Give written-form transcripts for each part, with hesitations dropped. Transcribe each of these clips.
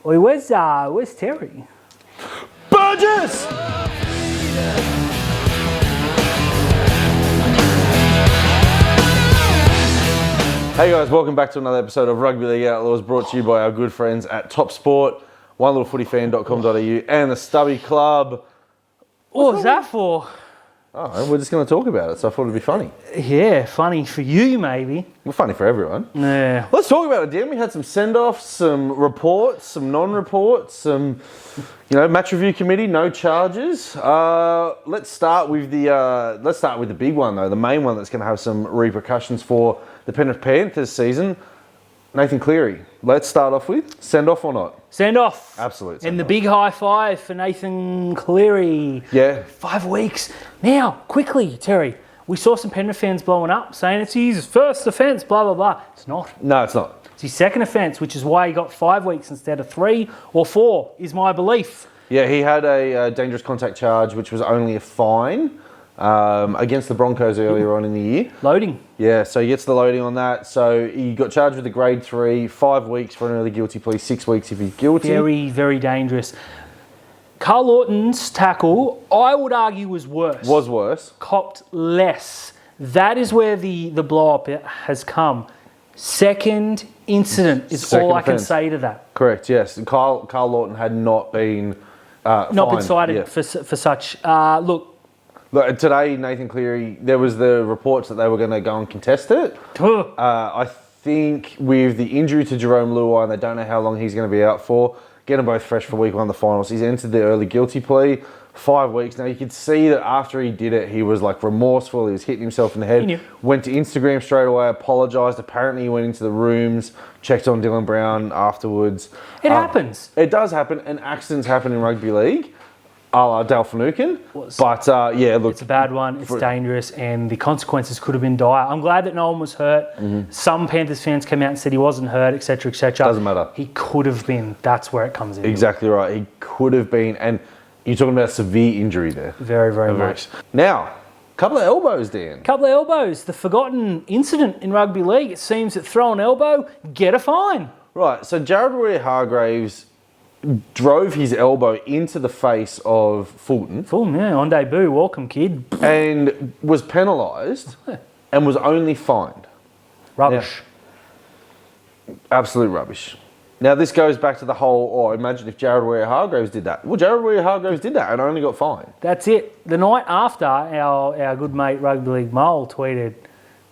Oi, where's Terry? Burgess! Hey guys, welcome back to another episode of Rugby League Outlaws, brought to you by our good friends at Top Sport, onelittlefootyfan.com.au and the Stubby Club. What was that for? Oh, we're just going to talk about it, so I thought it'd be funny. Yeah, funny for you maybe. Well, funny for everyone. Yeah. Let's talk about it, Dan. We had some send-offs, some reports, some non-reports, some, match review committee, no charges. Let's start with the big one though, the main one that's going to have some repercussions for the Penrith Panthers season. Nathan Cleary. Let's start off with send off or not? Send off. Absolute. And the big high five for Nathan Cleary. Yeah. 5 weeks. Now, quickly, Terry, we saw some Penrith fans blowing up, saying it's his first offence, blah, blah, blah. It's not. No, it's not. It's his second offence, which is why he got 5 weeks instead of 3 or 4, is my belief. Yeah, he had a dangerous contact charge, which was only a fine against the Broncos earlier on in the year. Loading. Yeah, so he gets the loading on that. So he got charged with a grade 3, 5 weeks for an early guilty plea, 6 weeks if he's guilty. Very, very dangerous. Carl Lawton's tackle, I would argue, was worse. Was worse. Copped less. That is where the blow-up has come. Second incident is Second all I can offence. say to that. Correct, yes. Carl Lawton had not been Not been fined. cited Yeah. for such. Look, today, Nathan Cleary, there was the reports that they were going to go and contest it. I think with the injury to Jerome Luai, and they don't know how long he's going to be out for, get them both fresh for week 1 of the finals. He's entered the early guilty plea, 5 weeks. Now, you could see that after he did it, he was like remorseful. He was hitting himself in the head. He knew. Went to Instagram straight away, apologised. Apparently, he went into the rooms, checked on Dylan Brown afterwards. It happens. It does happen, and accidents happen in rugby league. A la Dale Finucane. But, look. It's a bad one. It's dangerous, and the consequences could have been dire. I'm glad that no one was hurt. Mm-hmm. Some Panthers fans came out and said he wasn't hurt, etc., etc. Doesn't matter. He could have been. That's where it comes in. Exactly right. He could have been, and you're talking about a severe injury there. Very, very much. Now, a couple of elbows, Dan. Couple of elbows. The forgotten incident in rugby league. It seems that throw an elbow, get a fine. Right, so Jared Waerea-Hargreaves drove his elbow into the face of Fulton. Fulton, yeah, on debut. Welcome, kid. And was penalised and was only fined. Rubbish. Now, absolute rubbish. Now, this goes back to the whole, imagine if Jared Waerea-Hargreaves did that. Well, Jared Waerea-Hargreaves did that and only got fined. That's it. The night after, our good mate Rugby League Mole tweeted,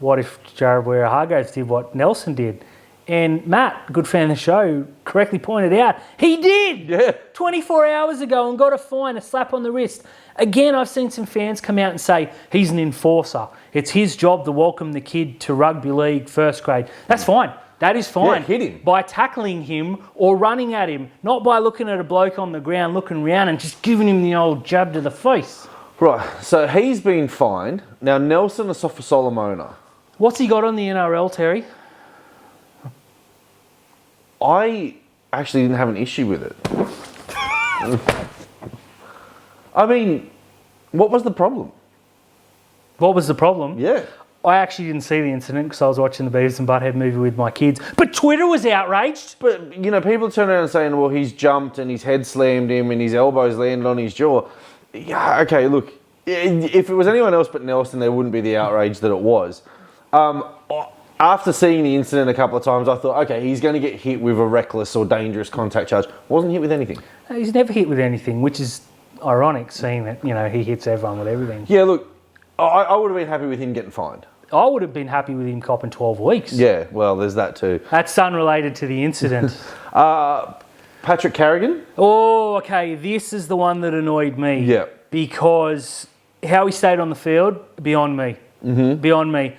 what if Jared Waerea-Hargreaves did what Nelson did? And Matt, good fan of the show, correctly pointed out, he did! Yeah. 24 hours ago and got a fine, a slap on the wrist. Again, I've seen some fans come out and say, he's an enforcer. It's his job to welcome the kid to rugby league first grade. That's fine. That is fine. Yeah, hit him. By tackling him or running at him, not by looking at a bloke on the ground, looking round and just giving him the old jab to the face. Right, so he's been fined. Now, Nelson Asofa-Solomona. What's he got on the NRL, Terry? I actually didn't have an issue with it. I mean, what was the problem? What was the problem? Yeah. I actually didn't see the incident because I was watching the Beavis and Butthead movie with my kids. But Twitter was outraged. But, people turn around and saying, well, he's jumped and his head slammed him and his elbows landed on his jaw. Yeah, okay, look, if it was anyone else but Nelson, there wouldn't be the outrage that it was. After seeing the incident a couple of times, I thought, okay, he's going to get hit with a reckless or dangerous contact charge. Wasn't hit with anything. He's never hit with anything, which is ironic, seeing that, he hits everyone with everything. Yeah, look, I would have been happy with him getting fined. I would have been happy with him copping 12 weeks. Yeah, well, there's that too. That's unrelated to the incident. Patrick Carrigan? Oh, okay, this is the one that annoyed me. Yeah. Because how he stayed on the field, beyond me. Mm-hmm. Beyond me.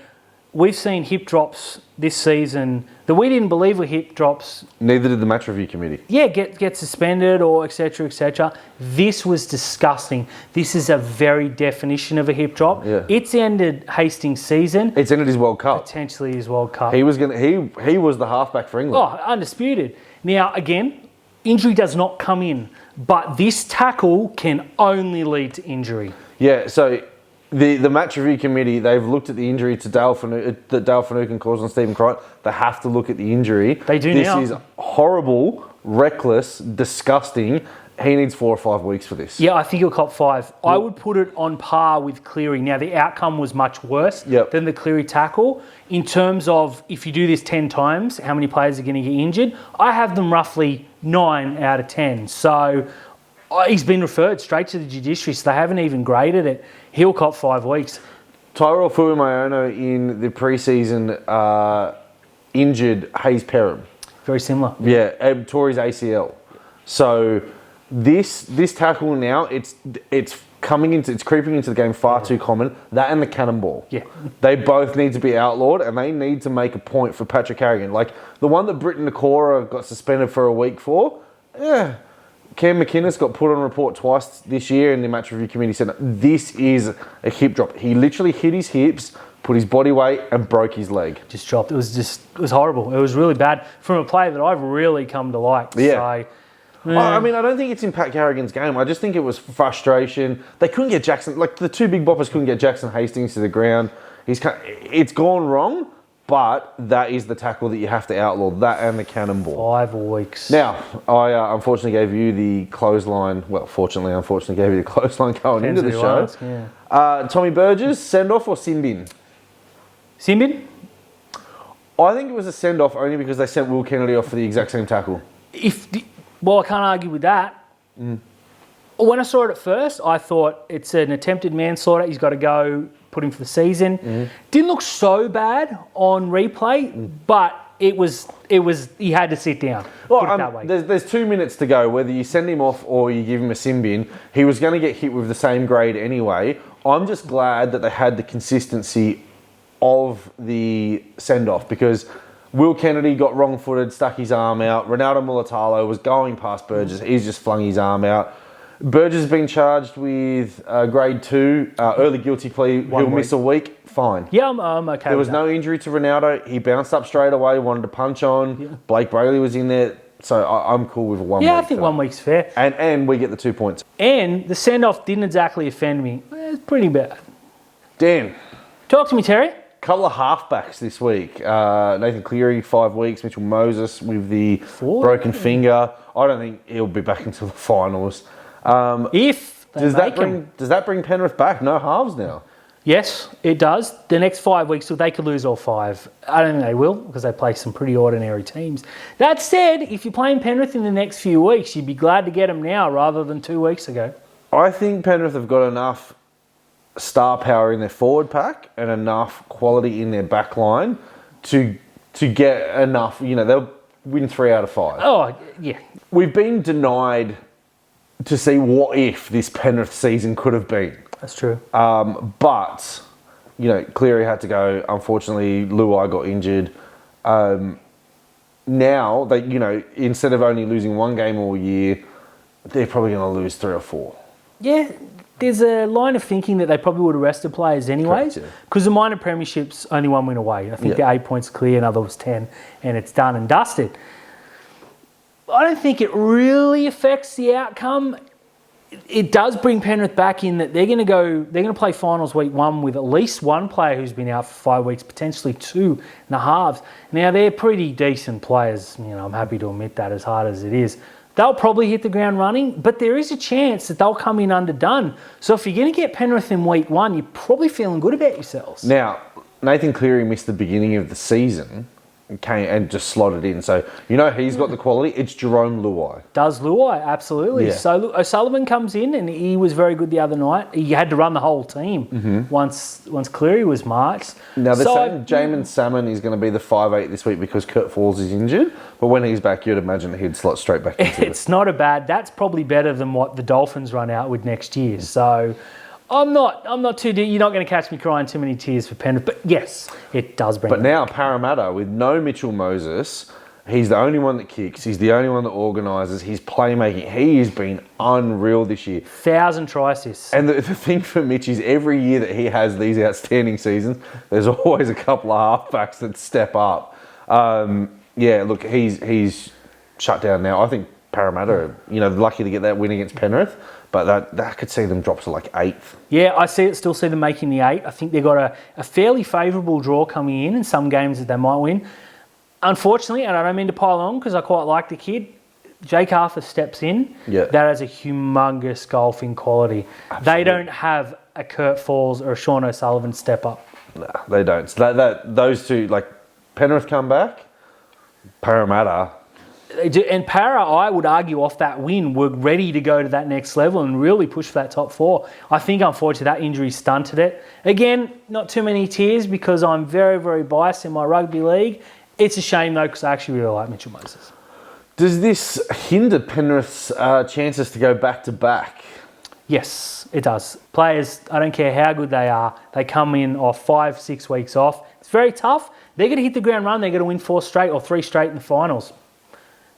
We've seen hip drops this season that we didn't believe were hip drops. Neither did the match review committee. Yeah, get suspended or et cetera, et cetera. This was disgusting. This is a very definition of a hip drop. Yeah. It's ended Hastings' season. It's ended his World Cup. Potentially his World Cup. He was the halfback for England. Oh, undisputed. Now, again, injury does not come in, but this tackle can only lead to injury. Yeah, so the match review committee, they've looked at the injury to Dale Finucane caused on Stephen Crichton. They have to look at the injury. They do now. This is horrible reckless, disgusting. He needs 4 or 5 weeks for this. Yeah, I think he'll cop 5. I would put it on par with Cleary. Now, the outcome was much worse than the Cleary tackle. In terms of if you do this 10 times, how many players are going to get injured? I have them roughly 9 out of 10. So he's been referred straight to the judiciary, so they haven't even graded it. He'll cop 5 weeks. Tyrell Fuimaono in the preseason injured Hayes Perham. Very similar. Yeah, tore his ACL. So this tackle now, it's creeping into the game far too common. That and the cannonball. Yeah. They both need to be outlawed, and they need to make a point for Patrick Carrigan. Like the one that Britton Nakora got suspended for a week for. Yeah. Cam McInnes got put on report twice this year, and the match review committee said this is a hip drop. He literally hit his hips, put his body weight, and broke his leg. Just dropped. It was horrible. It was really bad from a player that I've really come to like. Yeah. So, I mean, I don't think it's in Pat Carrigan's game. I just think it was frustration. They couldn't get Jackson, like the 2 big boppers couldn't get Jackson Hastings to the ground. It's gone wrong, but that is the tackle that you have to outlaw, that and the cannonball. 5 weeks. Now, I unfortunately gave you the clothesline. Well, unfortunately gave you the clothesline going into the show. Tommy Burgess, send-off or sin-bin? Sin-bin? I think it was a send-off only because they sent Will Kennedy off for the exact same tackle. Well, I can't argue with that. When I saw it at first, I thought it's an attempted manslaughter. He's got to go, put him for the season. Didn't look so bad on replay, but it was. He had to sit down. Well, put it that way. There's 2 minutes to go. Whether you send him off or you give him a sin bin, he was going to get hit with the same grade anyway. I'm just glad that they had the consistency of the send-off because Will Kennedy got wrong-footed, stuck his arm out. Ronaldo Mulatalo was going past Burgess. He's just flung his arm out. Burgess has been charged with grade 2, early guilty plea. He'll miss a week. Fine. Yeah, I'm okay. There was no injury to Ronaldo. He bounced up straight away, wanted to punch on. Yeah. Blake Brayley was in there. So I'm cool with 1 week. Yeah, I think 1 week's fair. And we get the 2 points. And the send-off didn't exactly offend me. It's pretty bad. Dan. Talk to me, Terry. Couple of halfbacks this week. Nathan Cleary, 5 weeks. Mitchell Moses with the broken finger. I don't think he'll be back until the finals. Does that bring Penrith back? No halves now. Yes, it does. The next 5 weeks, so they could lose all 5. I don't think they will because they play some pretty ordinary teams. That said, if you're playing Penrith in the next few weeks, you'd be glad to get them now rather than 2 weeks ago. I think Penrith have got enough star power in their forward pack and enough quality in their back line to get enough. They'll win 3 out of 5. Oh, yeah. We've been denied to see what if this Penrith season could have been. That's true. But, Cleary had to go. Unfortunately, Luai got injured. Now, they, instead of only losing 1 game all year, they're probably going to lose 3 or 4. Yeah, there's a line of thinking that they probably would have rested players anyways. Because the minor premierships only 1 win away. I think the 8 points clear, another was 10, and it's done and dusted. I don't think it really affects the outcome. It does bring Penrith back in that they're going to play finals week 1 with at least 1 player who's been out for 5 weeks, potentially 2 in the halves. Now, they're pretty decent players. I'm happy to admit that, as hard as it is. They'll probably hit the ground running, but there is a chance that they'll come in underdone. So if you're going to get Penrith in week 1, you're probably feeling good about yourselves. Now, Nathan Cleary missed the beginning of the season and just slotted in. So, he's got the quality. It's Jerome Luai. Does Luai, absolutely. Yeah. So O'Sullivan comes in and he was very good the other night. He had to run the whole team once Cleary was marked. Now, they're saying Jamin Salmon is going to be the 5'8" this week because Kurt Falls is injured. But when he's back, you'd imagine he'd slot straight back into it. It's not a bad... That's probably better than what the Dolphins run out with next year. So... I'm not too... You're not going to catch me crying too many tears for Penrith. But yes, it does bring... But now Parramatta, with no Mitchell Moses, he's the only one that kicks. He's the only one that organises. He's playmaking. He has been unreal this year. 1,000 try assists. And the thing for Mitch is every year that he has these outstanding seasons, there's always a couple of halfbacks that step up. Look, he's shut down now. I think Parramatta, lucky to get that win against Penrith. But that could see them drop to like 8th. Yeah, I still see them making the 8. I think they've got a fairly favourable draw coming in some games that they might win. Unfortunately, and I don't mean to pile on because I quite like the kid, Jake Arthur steps in, that has a humongous golfing quality. Absolutely. They don't have a Kurt Falls or a Sean O'Sullivan step up. No, they don't. So those two, like Penrith come back, Parramatta. And Para, I would argue, off that win, were ready to go to that next level and really push for that top 4. I think, unfortunately, that injury stunted it. Again, not too many tears because I'm very, very biased in my rugby league. It's a shame, though, because I actually really like Mitchell Moses. Does this hinder Penrith's chances to go back-to-back? Yes, it does. Players, I don't care how good they are, they come in off 5-6 weeks off. It's very tough. They're going to hit the ground run. They're going to win 4 straight or 3 straight in the finals.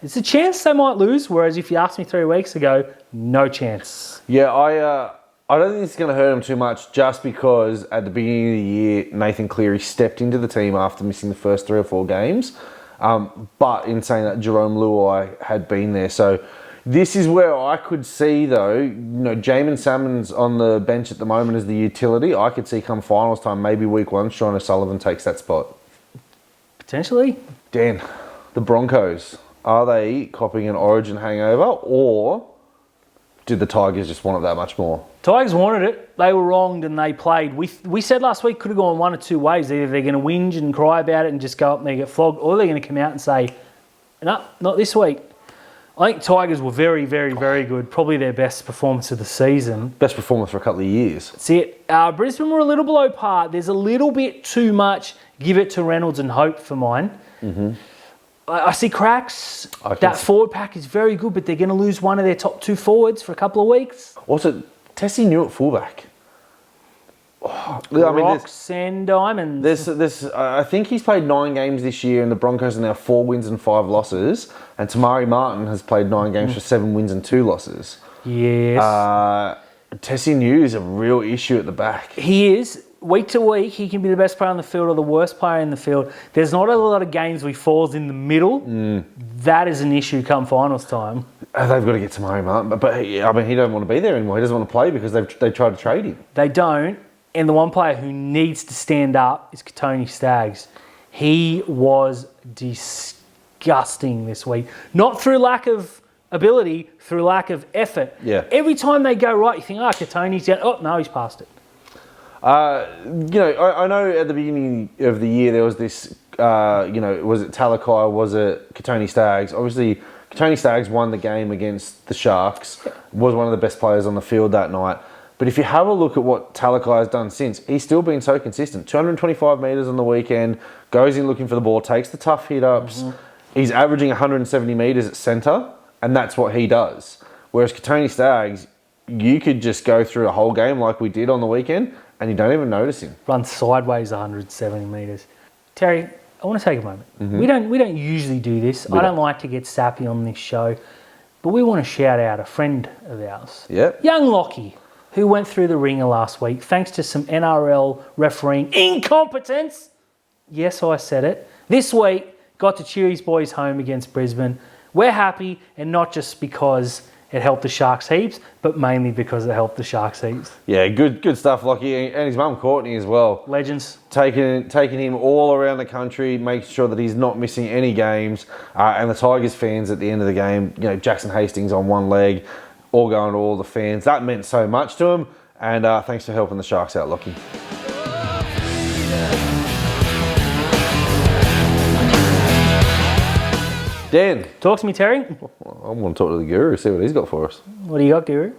It's a chance they might lose, whereas if you asked me 3 weeks ago, no chance. Yeah, I don't think it's going to hurt them too much just because at the beginning of the year, Nathan Cleary stepped into the team after missing the first 3 or 4 games. But in saying that, Jerome Luai had been there. So this is where I could see, though, Jamin Salmon's on the bench at the moment as the utility. I could see come finals time, maybe week 1, Sean O'Sullivan takes that spot. Potentially. Dan, the Broncos, are they copping an Origin hangover or did the Tigers just want it that much more? Tigers wanted it. They were wronged and they played. We said last week could have gone one of 2 ways. Either they're going to whinge and cry about it and just go up and they get flogged, or they're going to come out and say, no, not this week. I think Tigers were very, very, very good. Probably their best performance of the season. Best performance for a couple of years. That's it. Brisbane were a little below par. There's a little bit too much give it to Reynolds and Hope for mine. Mm-hmm. I see cracks. That forward pack is very good, but they're going to lose one of their top 2 forwards for a couple of weeks. Also, Tessie New at fullback. Rocks and diamonds. I think he's played 9 games this year, and the Broncos are now 4 wins and 5 losses. And Tamari Martin has played 9 games for 7 wins and 2 losses. Yes. Tessie New is a real issue at the back. He is. Week to week, he can be the best player on the field or the worst player in the field. There's not a lot of games where he falls in the middle. That is an issue come finals time. They've got to get Tamari Martin. But he don't want to be there anymore. He doesn't want to play because they tried to trade him. They don't. And the one player who needs to stand up is Tony Staggs. He was disgusting this week. Not through lack of ability, through lack of effort. Yeah. Every time they go right, you think, Tony's down. Oh, no, he's past it. I know at the beginning of the year there was this, was it Talakai, was it Katoni Staggs? Obviously, Katoni Staggs won the game against the Sharks, was one of the best players on the field that night. But if you have a look at what Talakai has done since, he's still been so consistent. 225 metres on the weekend, goes in looking for the ball, takes the tough hit-ups. Mm-hmm. He's averaging 170 metres at centre, and that's what he does. Whereas Katoni Staggs, you could just go through a whole game like we did on the weekend, and you don't even notice him. Runs sideways 170 metres. Terry, I want to take a moment. Mm-hmm. We don't usually do this. I don't like to get sappy on this show, but we want to shout out a friend of ours. Yep. Young Lockie, who went through the ringer last week thanks to some NRL refereeing incompetence. Yes, I said it. This week, got to cheer his boys home against Brisbane. We're happy, and not just because it helped the Sharks heaps, but mainly because it helped the Sharks heaps. Yeah, good stuff, Lockie. And his mum, Courtney, as well. Legends. Taking him all around the country, making sure that he's not missing any games. And the Tigers fans at the end of the game, Jackson Hastings on one leg, all going to all the fans. That meant so much to him. And thanks for helping the Sharks out, Lockie. Dan. Talk to me, Terry. I want to talk to the Guru, see what he's got for us. What do you got, Guru?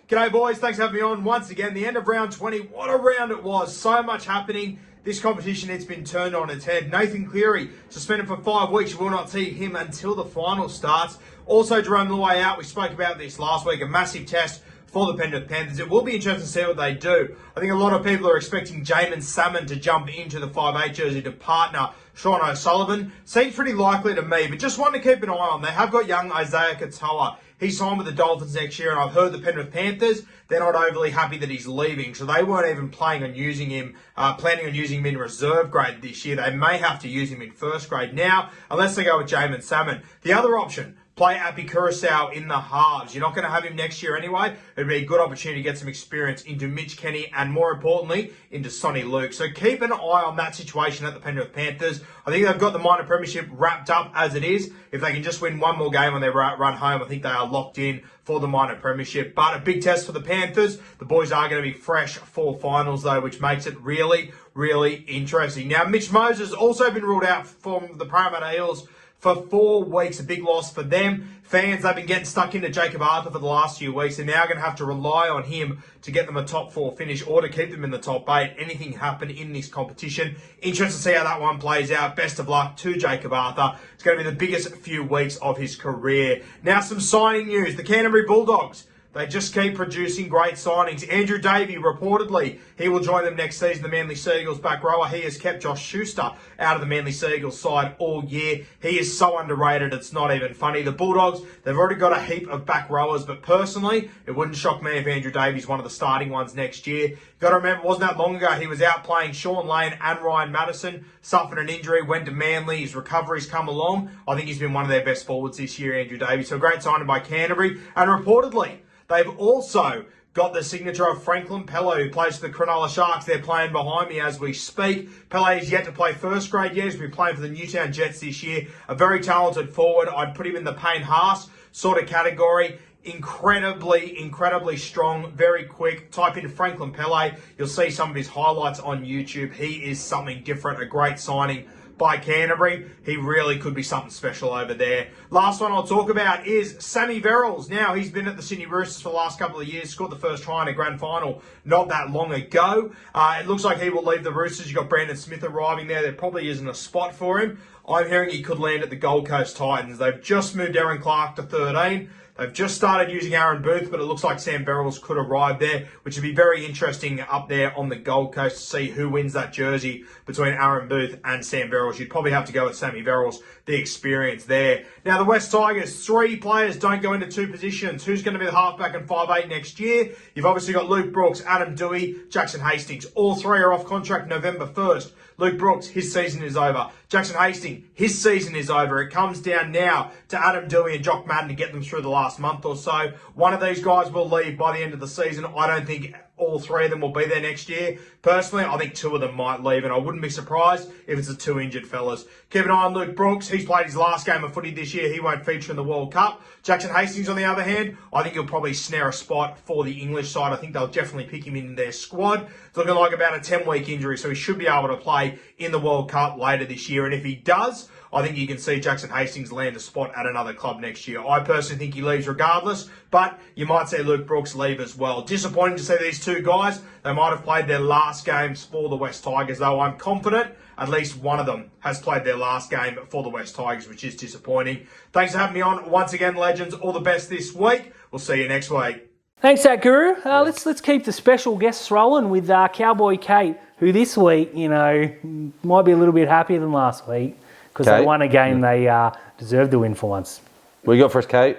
G'day, boys. Thanks for having me on once again. The end of round 20. What a round it was. So much happening. This competition, it's been turned on its head. Nathan Cleary, suspended for 5 weeks. You will not see him until the final starts. Also, Jerome Luai out. We spoke about this last week. A massive test for the Penrith Panthers. It will be interesting to see what they do. I think a lot of people are expecting Jamin Salmon to jump into the 5'8 jersey to partner Sean O'Sullivan. Seems pretty likely to me, but just one to keep an eye on. They have got young Isaiah Katoa. He's signed with the Dolphins next year, and I've heard the Penrith Panthers, they're not overly happy that he's leaving, so they weren't even planning on using him in reserve grade this year. They may have to use him in first grade now, unless they go with Jamin Salmon. The other option, play Api Curacao in the halves. You're not going to have him next year anyway. It'd be a good opportunity to get some experience into Mitch Kenny and, more importantly, into Sonny Luke. So keep an eye on that situation at the Penrith Panthers. I think they've got the minor premiership wrapped up as it is. If they can just win one more game on their run home, I think they are locked in for the minor premiership. But a big test for the Panthers. The boys are going to be fresh for finals, though, which makes it really, really interesting. Now, Mitch Moses has also been ruled out from the Parramatta Eels for 4 weeks, a big loss for them. Fans, they've been getting stuck into Jacob Arthur for the last few weeks. They're now going to have to rely on him to get them a top 4 finish or to keep them in the top 8. Anything happen in this competition. Interested to see how that one plays out. Best of luck to Jacob Arthur. It's going to be the biggest few weeks of his career. Now, some signing news. The Canterbury Bulldogs, they just keep producing great signings. Andrew Davey, reportedly, he will join them next season, the Manly Seagulls back rower. He has kept Josh Schuster out of the Manly Seagulls side all year. He is so underrated, it's not even funny. The Bulldogs, they've already got a heap of back rowers, but personally, it wouldn't shock me if Andrew Davey's one of the starting ones next year. You've got to remember, it wasn't that long ago, he was out playing Sean Lane and Ryan Madison, suffered an injury, went to Manly, his recovery's come along. I think he's been one of their best forwards this year, Andrew Davey. So a great signing by Canterbury. And reportedly, they've also got the signature of Franklin Pello, who plays for the Cronulla Sharks. They're playing behind me as we speak. Pello is yet to play first grade yet. He's been playing for the Newtown Jets this year. A very talented forward. I'd put him in the Payne Haas sort of category. Incredibly strong, very quick. Type in Franklin Pello. You'll see some of his highlights on YouTube. He is something different, a great signing by Canterbury. He really could be something special over there. Last one I'll talk about is Sammy Verrills. Now, he's been at the Sydney Roosters for the last couple of years, scored the first try in a grand final not that long ago. It looks like he will leave the Roosters. You've got Brandon Smith arriving there. There probably isn't a spot for him. I'm hearing he could land at the Gold Coast Titans. They've just moved Aaron Clark to 13. They've just started using Aaron Booth, but it looks like Sam Verrills could arrive there, which would be very interesting up there on the Gold Coast to see who wins that jersey between Aaron Booth and Sam Verrills. You'd probably have to go with Sammy Verrills, the experience there. Now, the West Tigers, 3 players don't go into 2 positions. Who's going to be the halfback and 5'8" next year? You've obviously got Luke Brooks, Adam Dewey, Jackson Hastings. All 3 are off contract November 1st. Luke Brooks, his season is over. Jackson Hastings, his season is over. It comes down now to Adam Dewey and Jock Madden to get them through the last month or so. One of these guys will leave by the end of the season. I don't think all 3 of them will be there next year. Personally, I think 2 of them might leave, and I wouldn't be surprised if it's the 2 injured fellas. Keep an eye on Luke Brooks. He's played his last game of footy this year. He won't feature in the World Cup. Jackson Hastings, on the other hand, I think he'll probably snare a spot for the English side. I think they'll definitely pick him in their squad. It's looking like about a 10-week injury, so he should be able to play in the World Cup later this year. And if he does, I think you can see Jackson Hastings land a spot at another club next year. I personally think he leaves regardless, but you might see Luke Brooks leave as well. Disappointing to see these 2 guys. They might have played their last games for the West Tigers, though I'm confident at least one of them has played their last game for the West Tigers, which is disappointing. Thanks for having me on once again, legends. All the best this week. We'll see you next week. Thanks, that Guru. Let's keep the special guests rolling with Cowboy Kate, who this week, might be a little bit happier than last week because they won a game they deserved to win for once. What you got for us, Kate?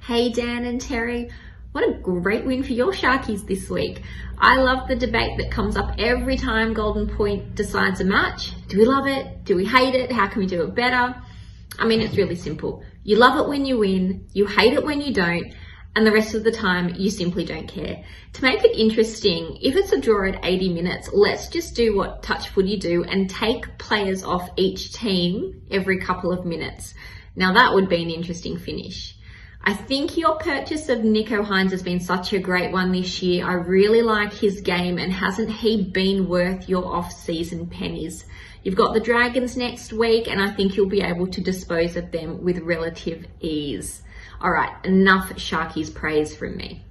Hey, Dan and Terry. What a great win for your Sharkies this week. I love the debate that comes up every time Golden Point decides a match. Do we love it? Do we hate it? How can we do it better? I mean, it's really simple. You love it when you win, you hate it when you don't, and the rest of the time you simply don't care. To make it interesting, if it's a draw at 80 minutes, let's just do what touch footy do and take players off each team every couple of minutes. Now that would be an interesting finish. I think your purchase of Nico Hines has been such a great one this year. I really like his game, and hasn't he been worth your off-season pennies? You've got the Dragons next week, and I think you'll be able to dispose of them with relative ease. All right, enough Sharkies praise from me.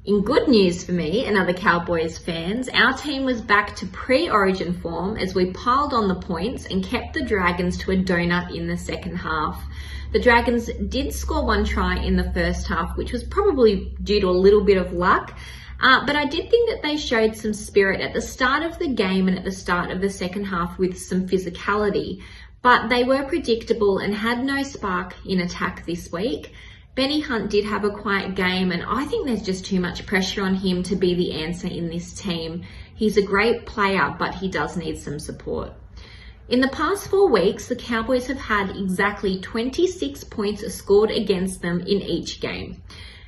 In good news for me and other Cowboys fans, our team was back to pre-origin form as we piled on the points and kept the Dragons to a donut in the second half. The Dragons did score 1 try in the first half, which was probably due to a little bit of luck, but I did think that they showed some spirit at the start of the game and at the start of the second half with some physicality, but they were predictable and had no spark in attack this week. Benny Hunt did have a quiet game, and I think there's just too much pressure on him to be the answer in this team. He's a great player, but he does need some support. In the past 4 weeks, the Cowboys have had exactly 26 points scored against them in each game.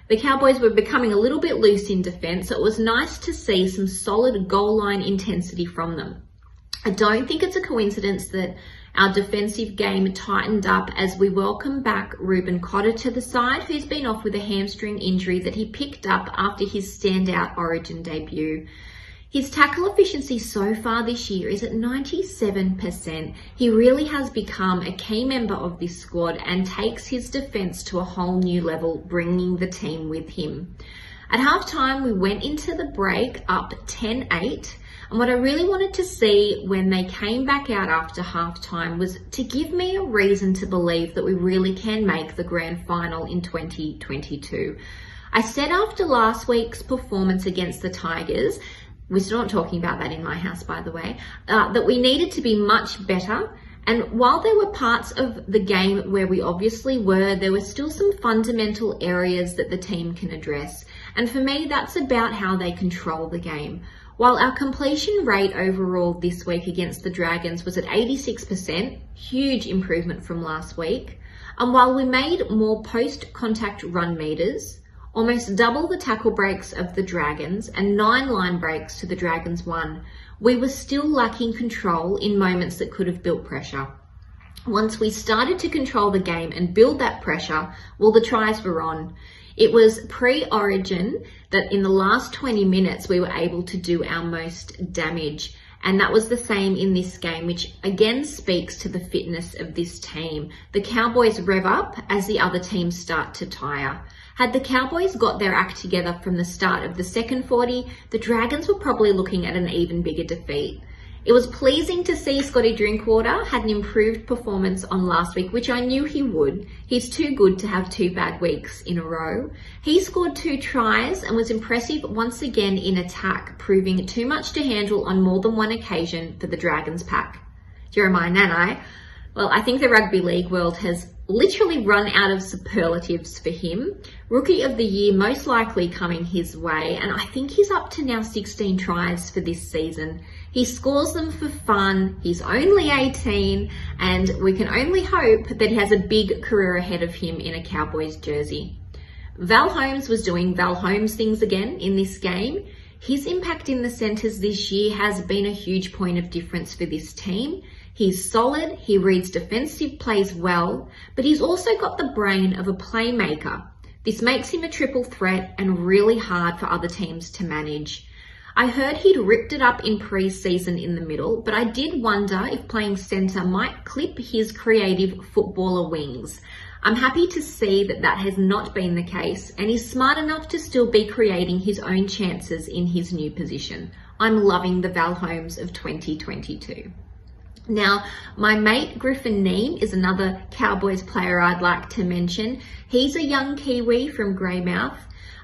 The Cowboys were becoming a little bit loose in defence, so it was nice to see some solid goal line intensity from them. I don't think it's a coincidence that our defensive game tightened up as we welcome back Reuben Cotter to the side, who's been off with a hamstring injury that he picked up after his standout Origin debut. His tackle efficiency so far this year is at 97%. He really has become a key member of this squad and takes his defence to a whole new level, bringing the team with him. At halftime, we went into the break up 10-8. And what I really wanted to see when they came back out after halftime was to give me a reason to believe that we really can make the grand final in 2022. I said after last week's performance against the Tigers, we're still not talking about that in my house, by the way, that we needed to be much better. And while there were parts of the game where we obviously were, there were still some fundamental areas that the team can address. And for me, that's about how they control the game. While our completion rate overall this week against the Dragons was at 86%, huge improvement from last week, and while we made more post-contact run meters, almost double the tackle breaks of the Dragons and 9 line breaks to the Dragons 1, we were still lacking control in moments that could have built pressure. Once we started to control the game and build that pressure, well, the tries were on. It was pre-Origin that in the last 20 minutes we were able to do our most damage. And that was the same in this game, which again speaks to the fitness of this team. The Cowboys rev up as the other teams start to tire. Had the Cowboys got their act together from the start of the second 40, the Dragons were probably looking at an even bigger defeat. It was pleasing to see Scotty Drinkwater had an improved performance on last week, which I knew he would. He's too good to have 2 bad weeks in a row. He scored 2 tries and was impressive once again in attack, proving too much to handle on more than one occasion for the Dragons pack. Jeremiah Nanai, well, I think the rugby league world has literally run out of superlatives for him. Rookie of the year most likely coming his way, and I think he's up to now 16 tries for this season. He scores them for fun, he's only 18, and we can only hope that he has a big career ahead of him in a Cowboys jersey. Val Holmes was doing Val Holmes things again in this game. His impact in the centres this year has been a huge point of difference for this team. He's solid, he reads defensive plays well, but he's also got the brain of a playmaker. This makes him a triple threat and really hard for other teams to manage. I heard he'd ripped it up in pre-season in the middle, but I did wonder if playing centre might clip his creative footballer wings. I'm happy to see that that has not been the case, and he's smart enough to still be creating his own chances in his new position. I'm loving the Val Holmes of 2022. Now, my mate Griffin Neame is another Cowboys player I'd like to mention. He's a young Kiwi from Greymouth,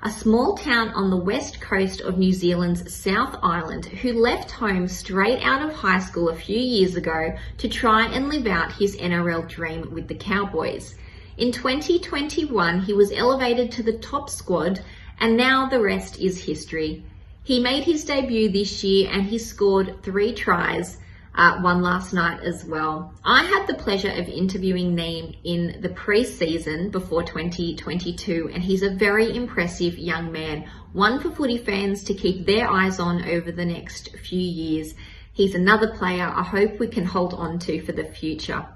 a small town on the west coast of New Zealand's South Island, who left home straight out of high school a few years ago to try and live out his NRL dream with the Cowboys. In 2021, he was elevated to the top squad, and now the rest is history. He made his debut this year and he scored 3 tries, one last night as well. I had the pleasure of interviewing Neame in the pre-season before 2022, and he's a very impressive young man, one for footy fans to keep their eyes on over the next few years. He's another player I hope we can hold on to for the future.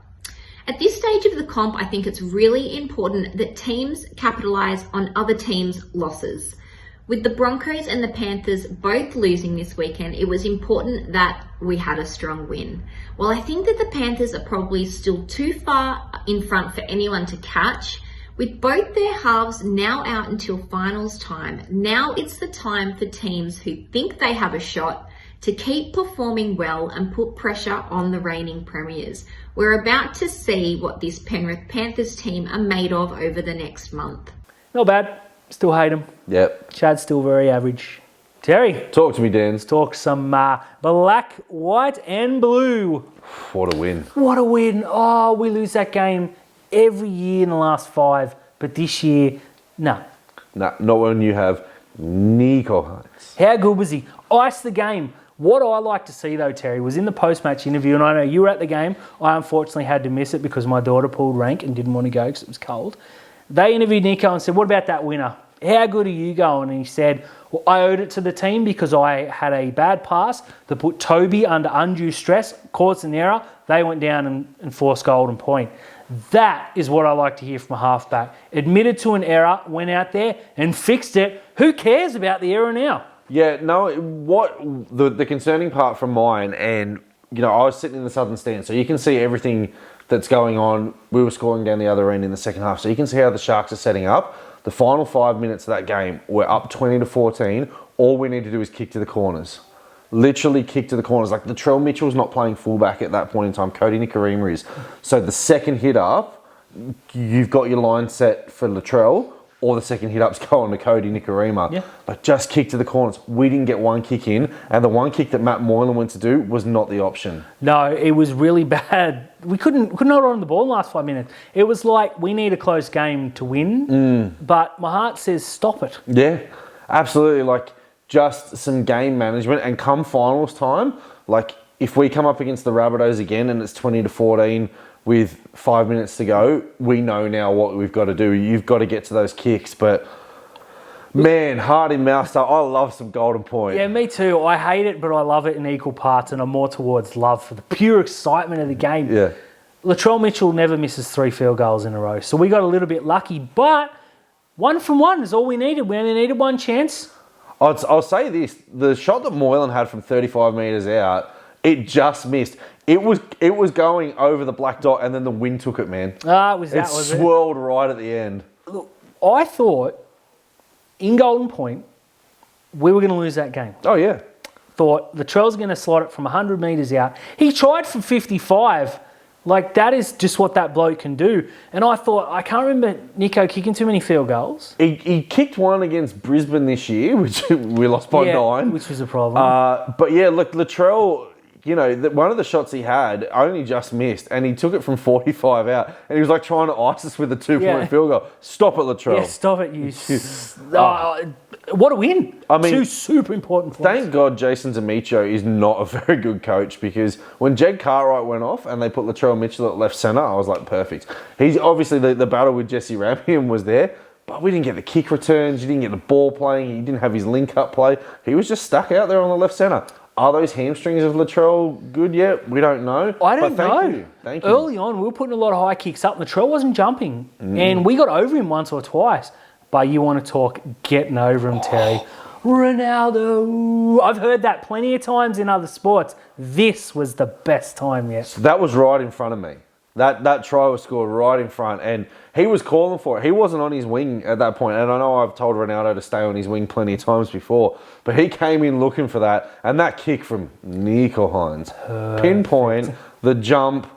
At this stage of the comp, I think it's really important that teams capitalise on other teams' losses. With the Broncos and the Panthers both losing this weekend, it was important that we had a strong win. Well, I think that the Panthers are probably still too far in front for anyone to catch. With both their halves now out until finals time, now it's the time for teams who think they have a shot to keep performing well and put pressure on the reigning premiers. We're about to see what this Penrith Panthers team are made of over the next month. Not bad. Still hate him. Yep. Chad's still very average. Terry. Talk to me, Dan. Let's talk some black, white and blue. What a win. What a win. Oh, we lose that game every year in the last 5. But this year, no. Nah, not when you have Nico Hines. How good was he? Iced the game. What I like to see, though, Terry, was in the post-match interview, and I know you were at the game. I unfortunately had to miss it because my daughter pulled rank and didn't want to go because it was cold. They interviewed Nico and said, what about that winner? How good are you going? And he said, well, I owed it to the team because I had a bad pass that put Toby under undue stress, caused an error. They went down and forced golden point. That is what I like to hear from a halfback. Admitted to an error, went out there and fixed it. Who cares about the error now? Yeah, no, what the concerning part from mine, and, you know, I was sitting in the southern stand, so you can see everything that's going on. We were scoring down the other end in the second half, so you can see how the Sharks are setting up. The final 5 minutes of that game, we're up 20-14. All we need to do is kick to the corners. Literally kick to the corners. Like, Latrell Mitchell's not playing fullback at that point in time. Cody Nikorima is. So the second hit up, you've got your line set for Latrell, or the second hit up's going to Cody Nikorima. Yeah. But just kick to the corners. We didn't get one kick in, and the one kick that Matt Moylan went to do was not the option. No, it was really bad. We couldn't hold on the ball in the last 5 minutes. It was like we need a close game to win, but my heart says stop it. Yeah, absolutely. Like, just some game management, and come finals time, like, if we come up against the Rabbitohs again and it's 20-14 with 5 minutes to go, we know now what we've got to do. You've got to get to those kicks, but man, heart in mouth stuff. I love some golden point. Yeah, me too. I hate it, but I love it in equal parts, and I'm more towards love for the pure excitement of the game. Yeah. Latrell Mitchell never misses 3 field goals in a row, so we got a little bit lucky, but 1 from 1 is all we needed. We only needed one chance. I'll say this, the shot that Moylan had from 35 metres out, it just missed. It was going over the black dot, and then the wind took it, man. Was it swirled right at the end. Look, I thought in Golden Point we were going to lose that game. Oh, yeah. Thought Latrell's going to slot it from 100 metres out. He tried from 55. Like, that is just what that bloke can do. And I thought, I can't remember Nico kicking too many field goals. He kicked one against Brisbane this year, which we lost by 9. Which was a problem. But yeah, look, Latrell, you know, one of the shots he had only just missed, and he took it from 45 out, and he was like trying to ice us with a 2-point field goal. Stop it, Latrell. Yeah, stop it, you. What a win. I mean, 2 super important points. Thank God Jason Zamicho is not a very good coach, because when Jed Cartwright went off and they put Latrell Mitchell at left centre, I was like, perfect. He's obviously the battle with Jesse Rampion was there, but we didn't get the kick returns, you didn't get the ball playing, he didn't have his link-up play. He was just stuck out there on the left centre. Are those hamstrings of Latrell good yet? We don't know. I don't know. Thank you. Early on, we were putting a lot of high kicks up. Latrell wasn't jumping. And we got over him once or twice. But you want to talk getting over him, Terry. Ronaldo. I've heard that plenty of times in other sports. This was the best time yet. So that was right in front of me. That try was scored right in front, and he was calling for it. He wasn't on his wing at that point, and I know I've told Ronaldo to stay on his wing plenty of times before, but he came in looking for that, and that kick from Nico Hines, pinpoint, the jump.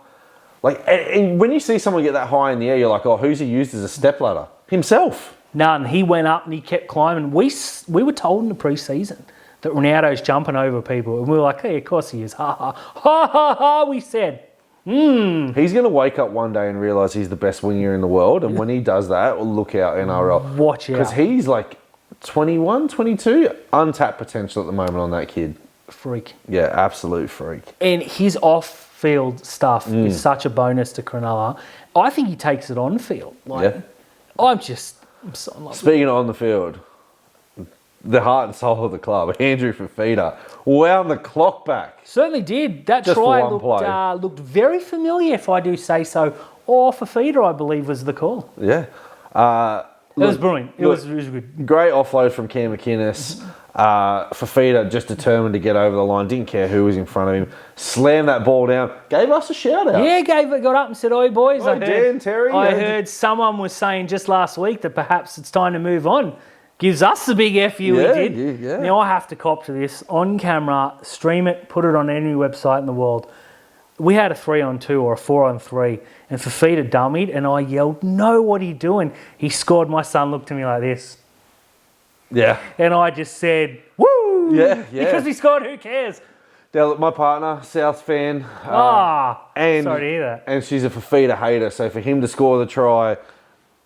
Like, and when you see someone get that high in the air, you're like, oh, who's he used as a stepladder? Himself. None. He went up and he kept climbing. We were told in the pre-season that Ronaldo's jumping over people, and we were like, hey, of course he is. Ha, ha, ha, ha, ha, we said. He's going to wake up one day and realise he's the best winger in the world, and when he does that, well, look out, NRL. Watch out. Because he's like 21, 22, untapped potential at the moment on that kid. Freak. Yeah, absolute freak. And his off-field stuff is such a bonus to Cronulla. I think he takes it on field. Like, Yeah. I'm so in love with Speaking of on the field, the heart and soul of the club, Andrew Fafita, wound the clock back. Certainly did. That Just try for one play. looked very familiar, if I do say so. Or Fafita, I believe, was the call. Yeah. It was brilliant. It was good. Great offload from Cam McInnes. Fafita just determined to get over the line. Didn't care who was in front of him. Slammed that ball down. Gave us a shout out. Yeah, got up and said, oi, boys. Oh, Dan, Terry. I heard someone was saying just last week that perhaps it's time to move on. Gives us the big FU he did. Yeah. Now I have to cop to this. On camera, stream it, put it on any website in the world. We had a 3-on-2 or a 4-on-3, and Fafita dummied, and I yelled, no, what are you doing? He scored. My son looked at me like this. Yeah. And I just said, woo! Yeah. Because he scored, who cares? Now, look, my partner, South fan. Sorry to hear that. And she's a Fafita hater, so for him to score the try,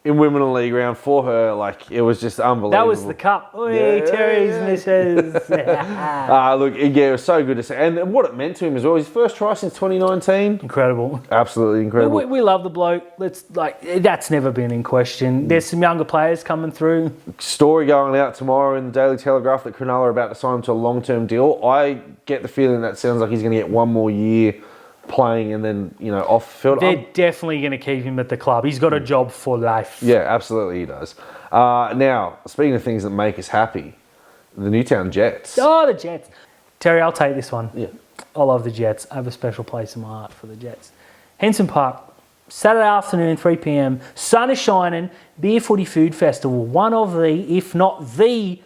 in Women League round for her. Like, it was just unbelievable. That was the cup. Oi, Terry's misses. Look, yeah, it was so good to see. And what it meant to him as well, his first try since 2019. Incredible. Absolutely incredible. We love the bloke. That's never been in question. There's some younger players coming through. Story going out tomorrow in the Daily Telegraph that Cronulla are about to sign him to a long-term deal. I get the feeling that sounds like he's going to get one more year playing and then, off the field. They're definitely going to keep him at the club. He's got a job for life. Yeah, absolutely he does. Now, speaking of things that make us happy, the Newtown Jets. Oh, the Jets. Terry, I'll take this one. Yeah. I love the Jets. I have a special place in my heart for the Jets. Henson Park, Saturday afternoon, 3 p.m. Sun is shining. Beer Footy Food Festival. One of the, if not the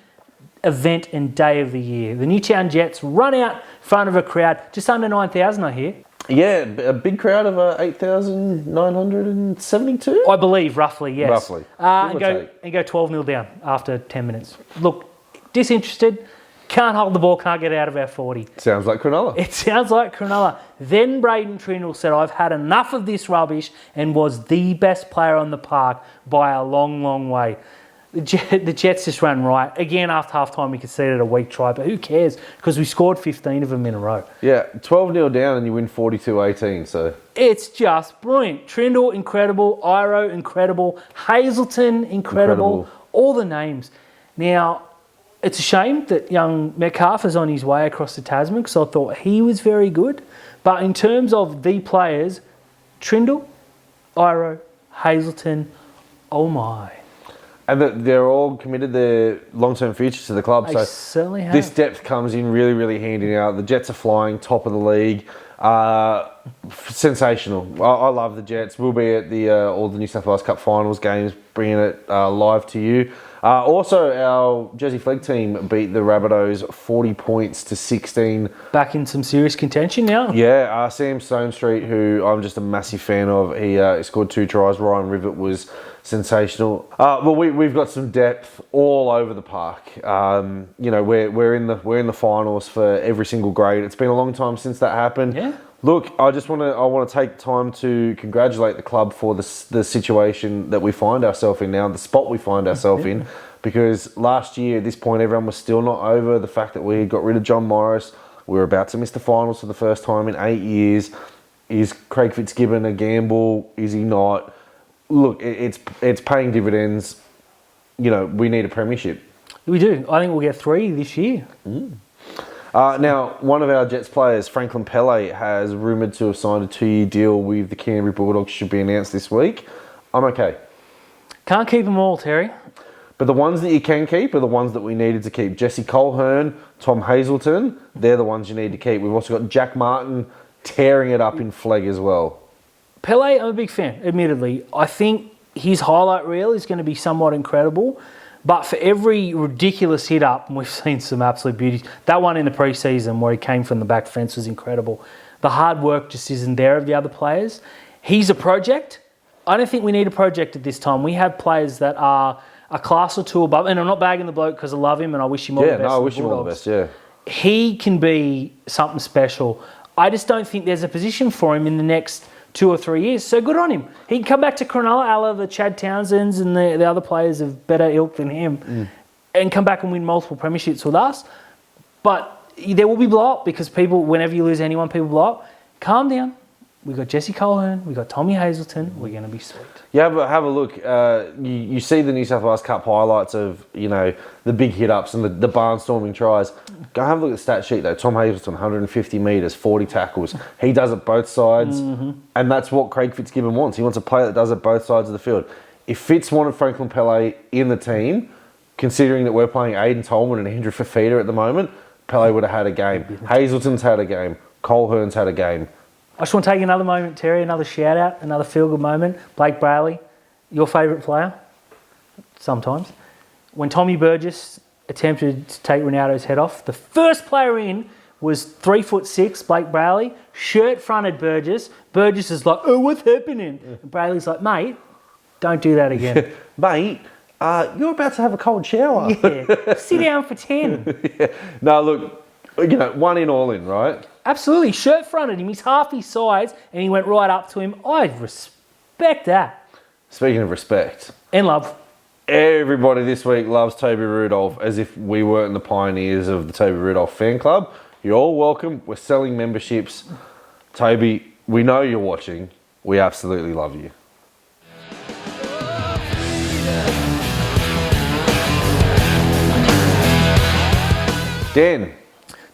event and day of the year. The Newtown Jets run out in front of a crowd, just under 9,000, I hear. Yeah, a big crowd of 8,972? I believe, roughly, yes. Roughly. And go 12-0 down after 10 minutes. Look, disinterested, can't hold the ball, can't get out of our 40. Sounds like Cronulla. It sounds like Cronulla. Then Braden Trindle said, I've had enough of this rubbish, and was the best player on the park by a long, long way. The Jets just ran right. Again, after half-time, we conceded a weak try, but who cares? Because we scored 15 of them in a row. Yeah, 12-0 down and you win 42-18, so... It's just brilliant. Trindle, incredible. Iro, incredible. Hazelton, incredible. All the names. Now, it's a shame that young Metcalf is on his way across the Tasman, because I thought he was very good. But in terms of the players, Trindle, Iro, Hazelton, oh my... And they're all committed their long-term futures to the club. They certainly have. This depth comes in really, really handy now. The Jets are flying, top of the league. Sensational. I love the Jets. We'll be at all the New South Wales Cup finals games, bringing it live to you. Also, our Jersey Flegg team beat the Rabbitohs 40 points to 16. Back in some serious contention now. Yeah, Sam Stonestreet, who I'm just a massive fan of, he scored 2 tries. Ryan Rivet was sensational. Well, we've got some depth all over the park. We're in the finals for every single grade. It's been a long time since that happened. Yeah. Look, I want to take time to congratulate the club for the situation that we find ourselves in now, the spot we find ourselves in, because last year at this point everyone was still not over the fact that we got rid of John Morris. We were about to miss the finals for the first time in 8 years. Is Craig Fitzgibbon a gamble? Is he not? Look, it's paying dividends. We need a premiership. We do. I think we'll get 3 this year. Now, one of our Jets players, Franklin Pele, has rumoured to have signed a 2-year deal with the Canterbury Bulldogs. Should be announced this week. I'm okay. Can't keep them all, Terry. But the ones that you can keep are the ones that we needed to keep. Jesse Colehern, Tom Hazelton, they're the ones you need to keep. We've also got Jack Martin tearing it up in Flegg as well. Pele, I'm a big fan, admittedly. I think his highlight reel is going to be somewhat incredible. But for every ridiculous hit up, and we've seen some absolute beauties, that one in the pre-season where he came from the back fence was incredible. The hard work just isn't there of the other players. He's a project. I don't think we need a project at this time. We have players that are a class or two above, and I'm not bagging the bloke because I love him and I wish him all the best. Yeah, no, I wish him all the best, yeah. He can be something special. I just don't think there's a position for him in the next 2 or 3 years. So good on him. He can come back to Cronulla, a la the Chad Townsends and the other players of better ilk than him, and come back and win multiple premierships with us. But there will be blow-up because people, whenever you lose anyone, people blow up. Calm down. We've got Jesse Colehern. We've got Tommy Hazelton. We're going to be sweet. Yeah, but have a look. You see the New South Wales Cup highlights of, the big hit-ups and the barnstorming tries. Go have a look at the stat sheet, though. Tom Hazelton, 150 metres, 40 tackles. He does it both sides, and that's what Craig Fitzgibbon wants. He wants a player that does it both sides of the field. If Fitz wanted Franklin Pele in the team, considering that we're playing Aiden Tolman and Andrew Fafita at the moment, Pele would have had a game. Hazelton's had a game. Colehern's had a game. I just want to take another moment, Terry, another shout-out, another feel-good moment. Blake Brayley, your favourite player? Sometimes. When Tommy Burgess attempted to take Ronaldo's head off, the first player in was 3'6", Blake Brayley, shirt-fronted Burgess. Burgess is like, oh, what's happening? And Brayley's like, mate, don't do that again. Mate, you're about to have a cold shower. Yeah, sit down for 10. Yeah. No, look, one in, all in, right? Absolutely. Shirt fronted him. He's half his size and he went right up to him. I respect that. Speaking of respect, And love. everybody this week loves Toby Rudolph as if we weren't the pioneers of the Toby Rudolph fan club. You're all welcome. We're selling memberships. Toby, we know you're watching. We absolutely love you. Dan,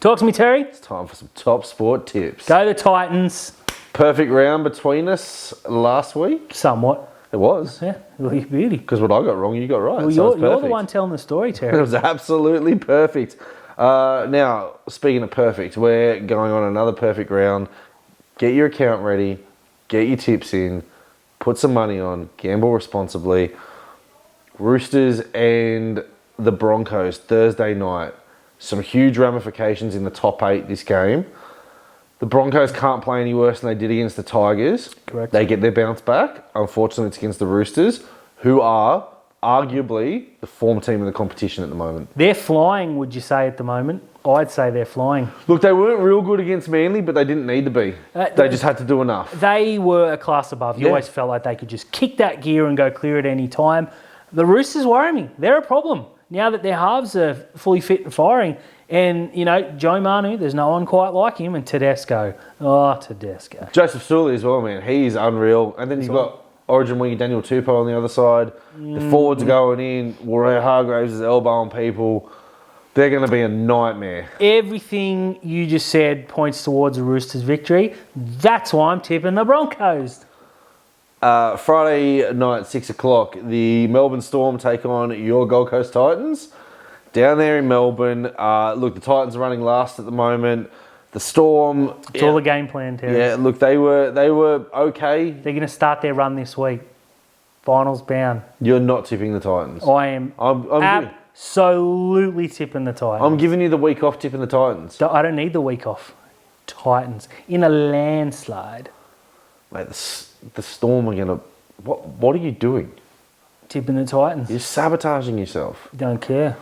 Talk to me, Terry. it's time for some top sport tips. Go the Titans. Perfect round between us last week. Somewhat. It was. Yeah, look at beauty. Because what I got wrong, you got right. Well, so it's you're the perfect. one telling the story, It Terry. was absolutely perfect. Now, speaking of perfect, we're going on another perfect round. Get your account ready. Get your tips in. Put some money on. Gamble responsibly. Roosters and the Broncos, Thursday night. Some huge ramifications in the top 8 this game. The Broncos can't play any worse than they did against the Tigers. Correct. They get their bounce back. Unfortunately, it's against the Roosters, who are arguably the form team in the competition at the moment. They're flying, would you say, at the moment? I'd say they're flying. Look, they weren't real good against Manly, but they didn't need to be. They just had to do enough. They were a class above. You Yeah. always felt like they could just kick that gear and go clear at any time. The Roosters worry me. They're a problem. Now that their halves are fully fit and firing, and, you know, Joe Manu, there's no one quite like him, and Tedesco. Oh, Tedesco. Joseph Sully as well, man. He's unreal. And then you've got Origin winger Daniel Tupou on the other side. The forwards are going in. Waerea-Hargreaves is elbowing people. They're going to be a nightmare. Everything you just said points towards a Roosters victory. That's why I'm tipping the Broncos. Friday night, 6 o'clock, the Melbourne Storm take on your Gold Coast Titans. Down there in Melbourne. Look, the Titans are running last at the moment. The Storm... It's all the game plan, Terry. Yeah, look, they were okay. They're going to start their run this week. Finals bound. You're not tipping the Titans. I am absolutely tipping the Titans. I'm giving you the week off tipping the Titans. I don't need the week off. Titans. In a landslide. Mate, the Storm are going to... What are you doing? Tipping the Titans. You're sabotaging yourself. Don't care.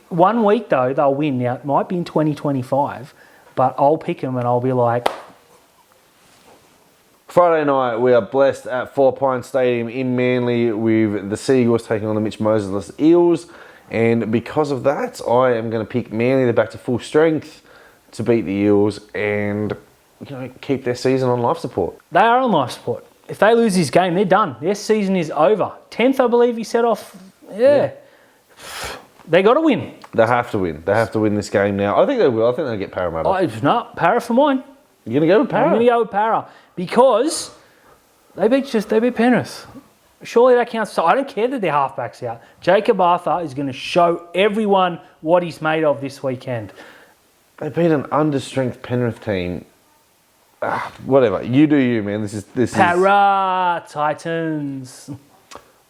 1 week, though, they'll win. Now, it might be in 2025, but I'll pick them and I'll be like... Friday night, we are blessed at Four Pines Stadium in Manly with the Seagulls taking on the Mitch Moseless Eels. And because of that, I am going to pick Manly. They're back to full strength to beat the Eels and keep their season on life support. They are on life support. If they lose this game, they're done. Their season is over. 10th, I believe he set off. Yeah. They got to win. They have to win. They have to win this game now. I think they will. I think they'll get Parramatta. No, Para for mine. You're going to go with Para? I'm going to go with Para because they beat Penrith. Surely that counts. So I don't care that their halfback's out. Jacob Arthur is going to show everyone what he's made of this weekend. They beat an understrength Penrith team. Whatever. You do you, man. This is Para Titans.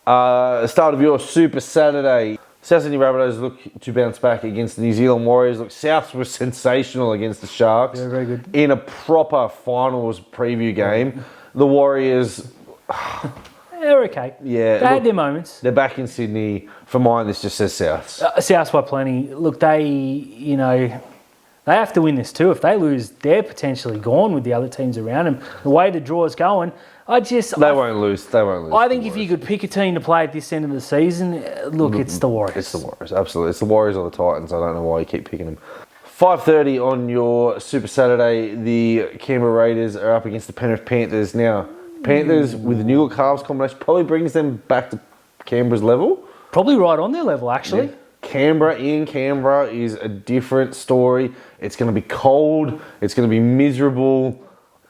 Start of your Super Saturday. South Sydney Rabbitohs look to bounce back against the New Zealand Warriors. Look, Souths was sensational against the Sharks. Very, very good. In a proper finals preview game. The Warriors... They're okay. Yeah. They had their moments. They're back in Sydney. For mine, this just says Souths. Souths by plenty. Look, they have to win this too. If they lose, they're potentially gone with the other teams around them. The way the draw is going, They won't lose. They won't lose. I think if you could pick a team to play at this end of the season, look, it's the Warriors. It's the Warriors, absolutely. It's the Warriors or the Titans. I don't know why you keep picking them. 5:30 on your Super Saturday, the Canberra Raiders are up against the Penrith Panthers. Now, Panthers with the new look halves combination probably brings them back to Canberra's level. Probably right on their level, actually. Yeah. Canberra is a different story. It's going to be cold. It's going to be miserable.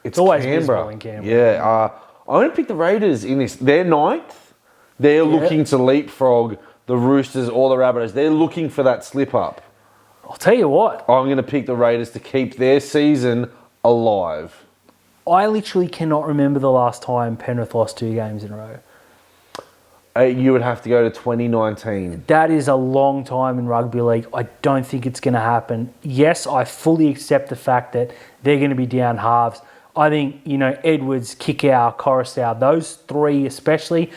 It's always Canberra. miserable in Canberra. Yeah, I'm going to pick the Raiders in this. They're ninth. They're looking to leapfrog the Roosters or the Rabbitohs. They're looking for that slip up. I'll tell you what. I'm going to pick the Raiders to keep their season alive. I literally cannot remember the last time Penrith lost 2 games in a row. You would have to go to 2019. That is a long time in rugby league. I don't think it's going to happen. Yes, I fully accept the fact that they're going to be down halves. I think, Edwards, Kikau, Coruscant, those 3 especially,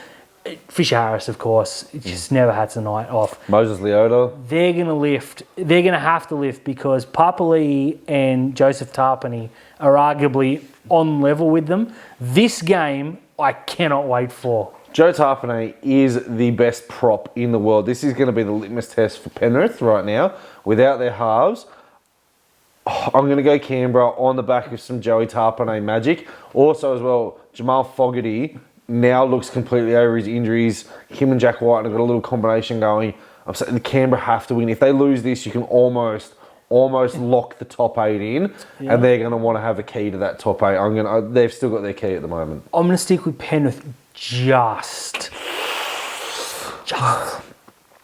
Fisher Harris, of course, just never had a night off. Moses Leota. They're going to lift. They're going to have to lift because Papali and Joseph Tarpany are arguably on level with them. This game, I cannot wait for. Joe Tarpanay is the best prop in the world. This is going to be the litmus test for Penrith right now. Without their halves, I'm going to go Canberra on the back of some Joey Tarpanay magic. Also as well, Jamal Fogarty now looks completely over his injuries. Him and Jack White have got a little combination going. I'm saying the Canberra have to win. If they lose this, you can almost lock the top 8 in, and they're going to want to have a key to that top 8. They've still got their key at the moment. I'm going to stick with Penrith just.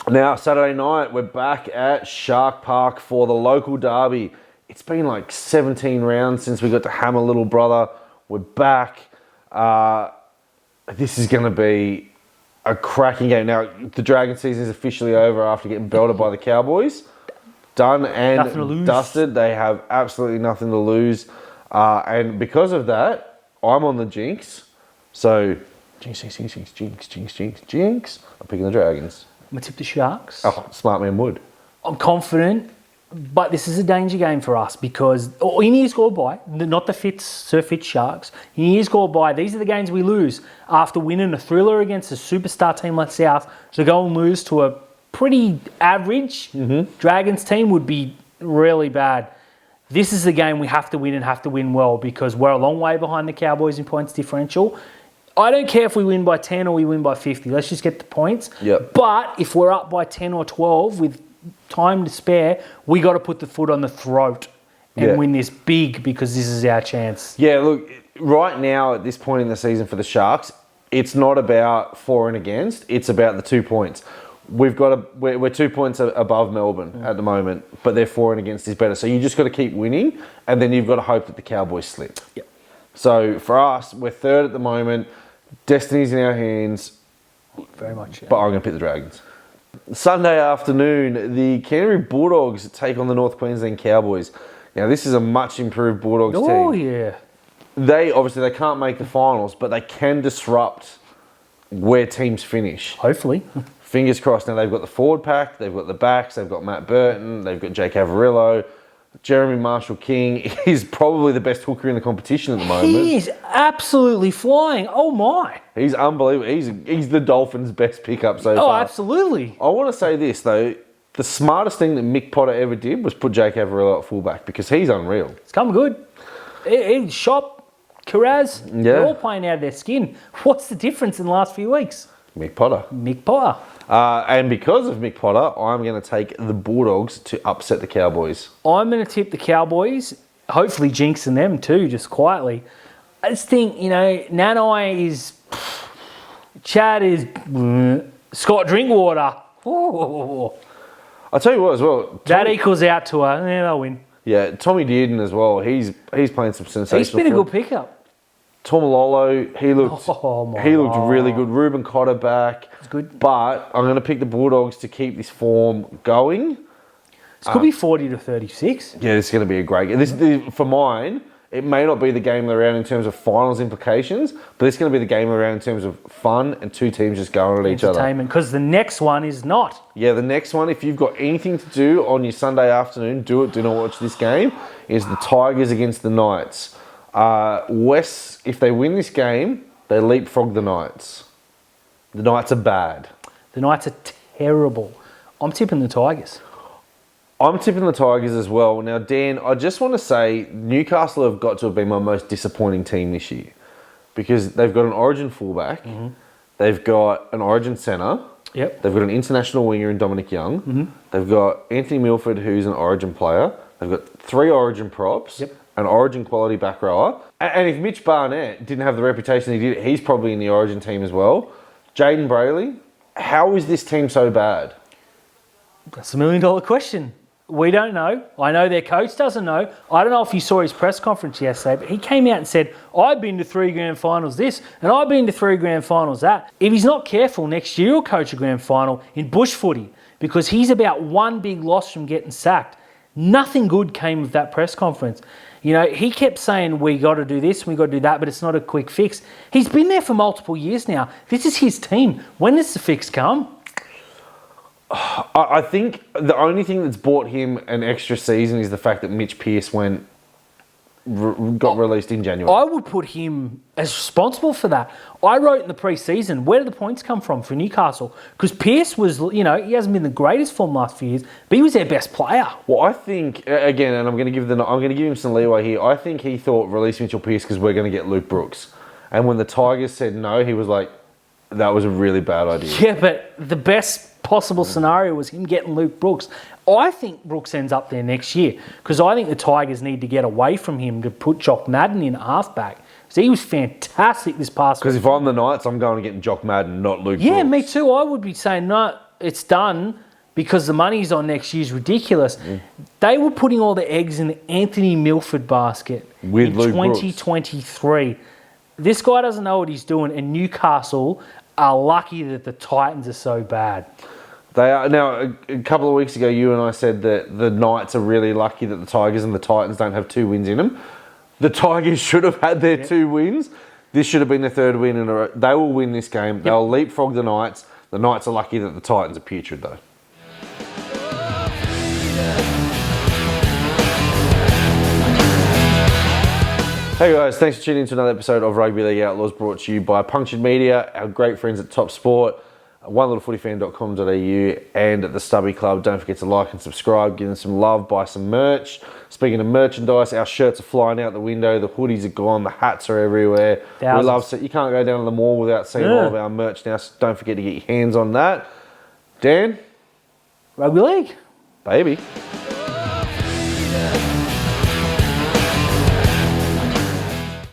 Now, Saturday night, we're back at Shark Park for the local derby. It's been like 17 rounds since we got to hammer little brother. We're back. This is going to be a cracking game. Now, the Dragon season is officially over after getting belted by the Cowboys. Done and dusted. They have absolutely nothing to lose. And because of that, I'm on the jinx. So, jinx. I'm picking the Dragons. I'm going to tip the Sharks. Oh, smart man would. I'm confident, but this is a danger game for us because you need to score by, not the Sir Fitz Sharks. You need to score by. These are the games we lose after winning a thriller against a superstar team like South. To go and lose to a pretty average Dragons team would be really bad. This is the game we have to win and have to win well because we're a long way behind the Cowboys in points differential. I don't care if we win by 10 or we win by 50. Let's just get the points. Yep. But if we're up by 10 or 12 with time to spare, we got to put the foot on the throat and win this big because this is our chance. Yeah, look, right now at this point in the season for the Sharks, it's not about for and against. It's about the 2 points. We're 2 points above Melbourne at the moment, but their for and against is better. So you just got to keep winning, and then you've got to hope that the Cowboys slip. Yep. So for us, we're third at the moment. Destiny's in our hands. Very much. But I'm going to pick the Dragons. Sunday afternoon, the Canterbury Bulldogs take on the North Queensland Cowboys. Now, this is a much improved Bulldogs team. Oh, yeah. They can't make the finals, but they can disrupt where teams finish. Hopefully. Fingers crossed. Now, they've got the forward pack, they've got the backs, they've got Matt Burton, they've got Jake Averillo. Jeremy Marshall-King is probably the best hooker in the competition at the moment. He is absolutely flying. Oh, my. He's unbelievable. He's the Dolphins' best pickup so far. Oh, absolutely. I want to say this, though. The smartest thing that Mick Potter ever did was put Jake Averillo at fullback because he's unreal. It's come good. Shop, Kiraz, they're all playing out of their skin. What's the difference in the last few weeks? Mick Potter. Mick Potter. And because of Mick Potter, I'm going to take the Bulldogs to upset the Cowboys. I'm going to tip the Cowboys, hopefully jinxing them too, just quietly. I just think, Nanai is... Chad is... Scott Drinkwater. Ooh. I'll tell you what as well. That equals out to her. Yeah, they'll win. Yeah, Tommy Dearden as well. He's playing some sensational He's been a good pickup. Tomalolo, he looked really good. Ruben Cotter back. It's good. But I'm going to pick the Bulldogs to keep this form going. This could be 40 to 36. Yeah, this is going to be a great game. For mine, it may not be the game of the round in terms of finals implications, but it's going to be the game of the round in terms of fun and two teams just going at each other. Entertainment, because the next one is not. Yeah, the next one, if you've got anything to do on your Sunday afternoon, do it. Do not watch this game. Is the Tigers against the Knights. West, if they win this game, they leapfrog the Knights. The Knights are bad. The Knights are terrible. I'm tipping the Tigers. I'm tipping the Tigers as well. Now, Dan, I just want to say Newcastle have got to have been my most disappointing team this year because they've got an origin fullback, they've got an origin centre, they've got an international winger in Dominic Young, they've got Anthony Milford, who's an origin player, they've got 3 origin props, an origin quality back rower, and if Mitch Barnett didn't have the reputation he did, he's probably in the origin team as well. Jaden Brayley, how is this team so bad? That's $1 million question. We don't know. I know their coach doesn't know. I don't know if you saw his press conference yesterday, but he came out and said, I've been to 3 grand finals this, and I've been to 3 grand finals that. If he's not careful, next year he'll coach a grand final in bush footy because he's about one big loss from getting sacked. Nothing good came of that press conference. He kept saying, we got to do this, we got to do that, but it's not a quick fix. He's been there for multiple years now. This is his team. When does the fix come? I think the only thing that's bought him an extra season is the fact that Mitch Pearce went got released in January. I would put him as responsible for that. I wrote in the pre-season, where did the points come from for Newcastle? Because Pearce was, he hasn't been the greatest form last few years, but he was their best player. Well, I think again, and I'm going to give him some leeway here. I think he thought release Mitchell Pearce because we're going to get Luke Brooks, and when the Tigers said no, he was like, that was a really bad idea. Yeah, but the best possible scenario was him getting Luke Brooks. I think Brooks ends up there next year because I think the Tigers need to get away from him to put Jock Madden in halfback. So he was fantastic this past week. Because if I'm the Knights, I'm going to get Jock Madden, not Luke Brooks. Yeah, me too. I would be saying, no, it's done because the money's on next year's ridiculous. They were putting all the eggs in the Anthony Milford basket with in Luke 2023. Brooks. This guy doesn't know what he's doing, and Newcastle are lucky that the Titans are so bad. They are. Now, a couple of weeks ago, you and I said that the Knights are really lucky that the Tigers and the Titans don't have 2 wins in them. The Tigers should have had their 2 wins. This should have been their 3rd win in a row. They will win this game. They'll leapfrog the Knights. The Knights are lucky that the Titans are putrid, though. Hey guys, thanks for tuning in to another episode of Rugby League Outlaws, brought to you by Punctured Media, our great friends at Top Sport, onelittlefootyfan.com.au, and at the Stubby Club. Don't forget to like and subscribe, give them some love, buy some merch. Speaking of merchandise, our shirts are flying out the window, the hoodies are gone, the hats are everywhere. Thousands. We love it. You can't go down to the mall without seeing all of our merch now, so don't forget to get your hands on that. Dan? Rugby League. Baby.